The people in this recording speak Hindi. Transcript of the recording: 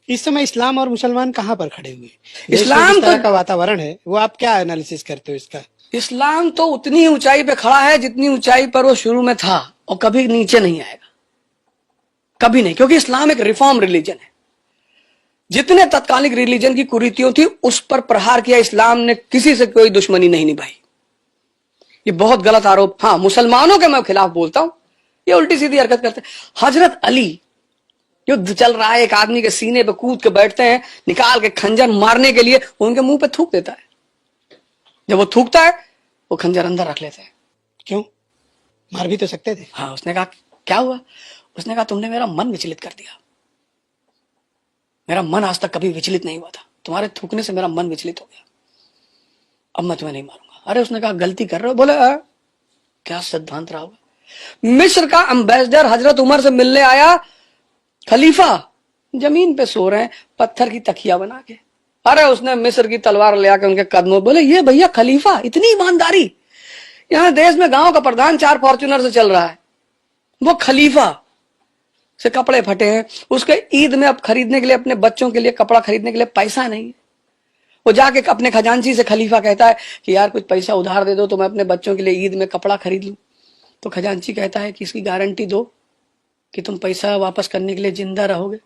इस समय इस्लाम और मुसलमान कहाँ पर खड़े हुए? देश में इस्लाम जिस तरह तो का वातावरण है, वो आप क्या एनालिसिस करते हो इसका? इस्लाम तो उतनी ऊंचाई पे खड़ा है जितनी ऊंचाई पर वो शुरू में था, और कभी नीचे नहीं आएगा, कभी नहीं, क्योंकि इस्लाम एक रिफॉर्म रिलीजन है। जितने तत्कालिक रिलीजन की कुरीतियों थी उस पर प्रहार किया इस्लाम ने, किसी से कोई दुश्मनी नहीं निभाई। ये बहुत गलत आरोप, हाँ मुसलमानों के मैं खिलाफ बोलता हूं, ये उल्टी सीधी हरकत करते हैं। हजरत अली, युद्ध चल रहा है, एक आदमी के सीने पे कूद के बैठते हैं, निकाल के खंजर मारने के लिए, वो उनके मुंह पे थूक देता है। जब वो थूकता है वो खंजर अंदर रख लेते हैं। क्यों? मार भी तो सकते थे। हाँ, उसने कहा क्या हुआ? उसने कहा तुमने मेरा मन विचलित कर दिया, मेरा मन आज तक कभी विचलित नहीं हुआ था, तुम्हारे थूकने से मेरा मन विचलित हो गया, अब मैं तुम्हें नहीं मारूंगा। अरे उसने कहा गलती कर रहे हो। बोले क्या सिद्धांत रहा होगा? मिस्र का एम्बेसडर हजरत उमर से मिलने आया, खलीफा जमीन पे सो रहे हैं पत्थर की तकिया बना के। अरे उसने मिस्र की तलवार ले आके उनके कदमों, बोले ये भैया खलीफा, इतनी ईमानदारी, यहां देश में गांव का प्रधान 4 फॉर्च्यूनर से चल रहा है, वो खलीफा से कपड़े फटे हैं, उसके ईद में अब खरीदने के लिए, अपने बच्चों के लिए कपड़ा खरीदने के लिए पैसा नहीं है। वो जाके अपने खजांची से खलीफा कहता है कि यार कुछ पैसा उधार दे दो तो मैं अपने बच्चों के लिए ईद में कपड़ा खरीद लूं। तो खजांची कहता है कि इसकी गारंटी दो कि तुम पैसा वापस करने के लिए जिंदा रहोगे।